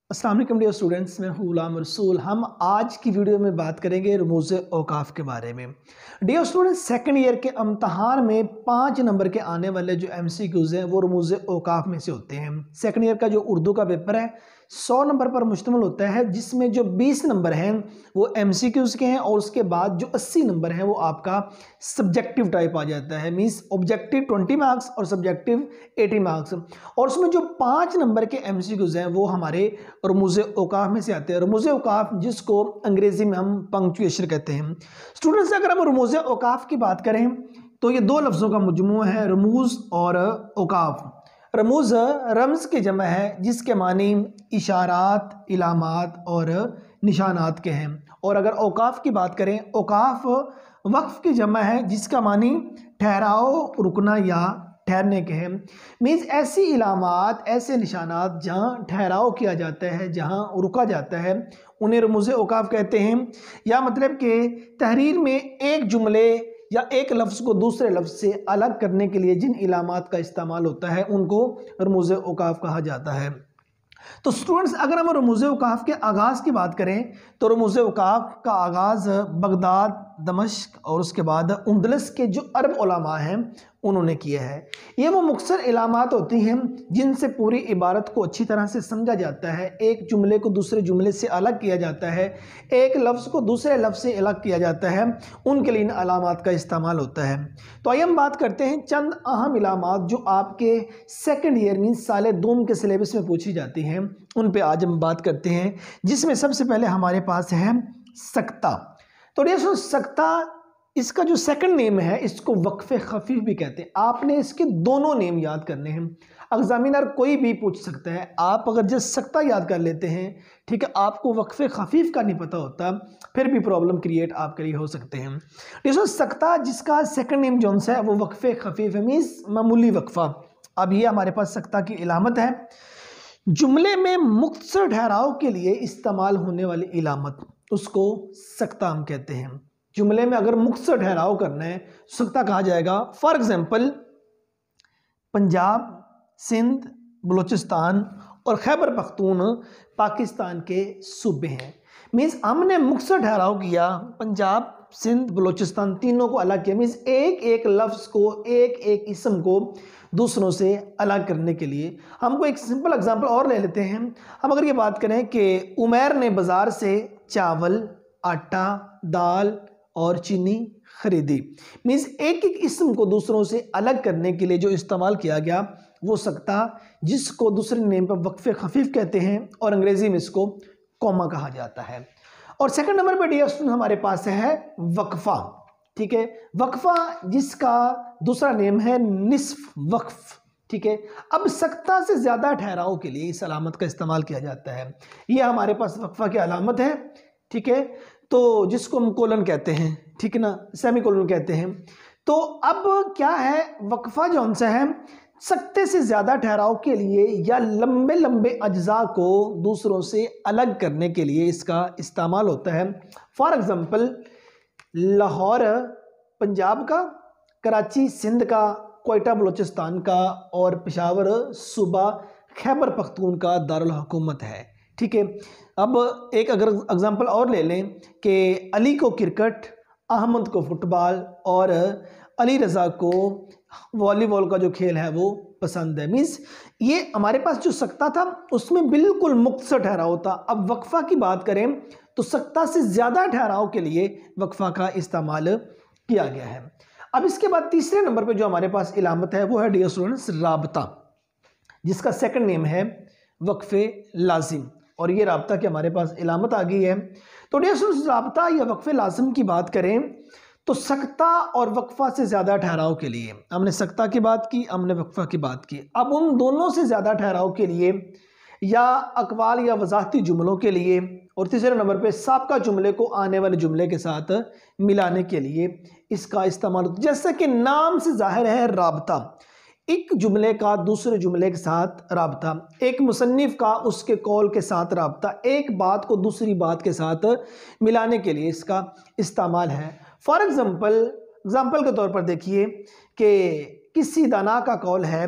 अस्सलाम वालेकुम dear students, मैं हूं गुलाम रसूल। हम आज की वीडियो में बात करेंगे रमूज़ औकाफ के बारे में। डियर स्टूडेंट्स, सेकंड ईयर के इम्तहान में 5 नंबर के आने वाले जो MCQs हैं वो रमूज़ औकाफ में से होते हैं। सेकंड ईयर का जो उर्दू का पेपर है 100 नंबर पर मुश्तमिल होता है, जिसमें जो 20 नंबर हैं वो MCQs के हैं और उसके बाद जो 80 नंबर हैं वो आपका सब्जेक्टिव टाइप आ जाता है। मीन्स ऑब्जेक्टिव 20 मार्क्स और सब्जेक्टिव 80 मार्क्स। और उसमें जो 5 नंबर के MCQs हैं वो हमारे रमूज़ औकाफ में से आते हैं। रमूज़ औकाफ जिसको अंग्रेज़ी में हम पंक्चुएशन कहते हैं। स्टूडेंट्स, अगर हम रमूज़ औकाफ की बात करें तो ये दो लफ्ज़ों का मजमू है, रमूज़ और औकाफ। रमूज़ रम्ज़ की जमा है जिसके मानी इशारात, इलामात और निशानात के हैं। और अगर औकाफ की बात करें, औकाफ वक्फ़ की जमा है जिसका मानी ठहराव, रुकना या ठहरने के हैं। मीन्स ऐसी इलामात, ऐसे निशानात जहाँ ठहराव किया जाता है, जहाँ रुका जाता है, उन्हें रमूज़ औकाफ कहते हैं। या मतलब कि तहरीर में एक जुमले या एक लफ्ज़ को दूसरे लफ्ज़ से अलग करने के लिए जिन इलामात का इस्तेमाल होता है उनको रमूज़ औकाफ कहा जाता है। तो स्टूडेंट्स, अगर हम रमूज़ औकाफ के आगाज़ की बात करें तो रमूज़ औकाफ का आगाज़ बगदाद, दमश्क और उसके बाद अंदलस के जो अरब उलमा हैं उन्होंने किया है। ये वो मुख्तसर इलामात होती हैं जिनसे पूरी इबारत को अच्छी तरह से समझा जाता है, एक जुमले को दूसरे जुमले से अलग किया जाता है, एक लफ्ज़ को दूसरे लफ्ज़ से अलग किया जाता है, उनके लिए इन अलामात का इस्तेमाल होता है। तो आइए हम बात करते हैं चंद अहम इलामात जो आपके सेकेंड ईयर मीन्स साल दूम के सिलेबस में पूछी जाती हैं, उन पे आज हम बात करते हैं। जिसमें सबसे पहले हमारे पास है सक्ता। तो देखो, सक्ता इसका जो सेकंड नेम है इसको वक्फ़े खफीफ भी कहते हैं। आपने इसके दोनों नेम याद करने हैं। एग्जामिनर कोई भी पूछ सकता है, आप अगर जस्ट सक्ता याद कर लेते हैं, ठीक है, आपको वक्फ़े खफीफ का नहीं पता होता, फिर भी प्रॉब्लम क्रिएट आपके लिए हो सकते हैं। देखो, सक्ता जिसका सेकंड नेम जौन सा है वो वक्फ़े खफीफ है, मीन्स मामूली वक्फ़ा। अब ये हमारे पास सक्ता की इलामत है। जुमले में मुख्तसर ठहराव के लिए इस्तेमाल होने वाली इलामत उसको सक्ता हम कहते हैं। जुमले में अगर मुख्तसर ठहराव करना है सक्ता कहा जाएगा। फॉर एग्जाम्पल, पंजाब, सिंध, बलूचिस्तान और खैबर पख्तून पाकिस्तान के सूबे हैं। मीन्स हमने मुख्तसर ठहराव किया, पंजाब, सिंध, बलूचिस्तान तीनों को अलग किया। मीन्स एक एक लफ्ज़ को, एक एक इसम को दूसरों से अलग करने के लिए। हमको एक सिंपल एग्जांपल और ले लेते हैं। हम अगर ये बात करें कि उमैर ने बाज़ार से चावल, आटा, दाल और चीनी खरीदी। मीन्स एक एक इसम को दूसरों से अलग करने के लिए जो इस्तेमाल किया गया वो सक्ता, जिसको दूसरे नेम पर वक्फ़े खफीफ कहते हैं और अंग्रेज़ी में इसको कॉमा कहा जाता है। और सेकंड नंबर पर डियर स्टूडेंट हमारे पास है वक्फ़ा। ठीक है, वक्फ़ा जिसका दूसरा नेम है निस्फ वक्फ़। ठीक है, अब सक्ता से ज़्यादा ठहराव के लिए इस अलामत का इस्तेमाल किया जाता है। ये हमारे पास वक्फ़ा की अलामत है। ठीक है, तो जिसको हम कोलन कहते हैं, ठीक है ना, सेमी कोलन कहते हैं। तो अब क्या है, वक्फ़ा जो सा है सक्ते से ज़्यादा ठहराव के लिए या लंबे लंबे अज्जा को दूसरों से अलग करने के लिए इसका इस्तेमाल होता है। फॉर एग्ज़ाम्पल, लाहौर पंजाब का, कराची सिंध का, कोयटा बलूचिस्तान का और पेशावर सूबा खैबर पख्तून का दारुल हुकूमत है। ठीक है, अब एक अगर एग्जांपल और ले लें कि अली को क्रिकेट, अहमद को फुटबॉल और अली रज़ा को वॉलीबॉल का जो खेल है वो पसंद है। मीन्स ये हमारे पास जो सक्ता था उसमें बिल्कुल मुख्तसर ठहराव था। अब वक्फ़ा की बात करें तो सक्ता से ज़्यादा ठहराव के लिए वक्फ़ा का इस्तेमाल किया गया है। अब इसके बाद तीसरे नंबर पे जो हमारे पास इलामत है वो है डियर स्टूडेंट्स राबता, जिसका सेकंड नेम है वक्फ़े लाजिम। और ये राबता की हमारे पास इलामत आ गई है। तो डियर स्टूडेंट्स, राबता या वक्फ़े लाजिम की बात करें तो सक्ता और वक्फ़ा से ज़्यादा ठहराव के लिए, हमने सक्ता की बात की, हमने वक्फ़ा की बात की, अब उन दोनों से ज़्यादा ठहराव के लिए या अक़वाल या वज़ाहती जुमलों के लिए, और तीसरे नंबर पे साबका जुमले को आने वाले जुमले के साथ मिलाने के लिए इसका इस्तेमाल होता है। जैसे कि नाम से ज़ाहिर है राबता, एक जुमले का दूसरे जुमले के साथ राबता, एक मुसन्निफ़ का उसके कौल के साथ राबता, एक बात को दूसरी बात के साथ मिलाने के लिए इसका इस्तेमाल है। फॉर एग्ज़ाम्पल के तौर पर देखिए कि किसी दाना का कौल है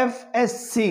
FSC،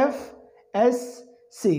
FSC۔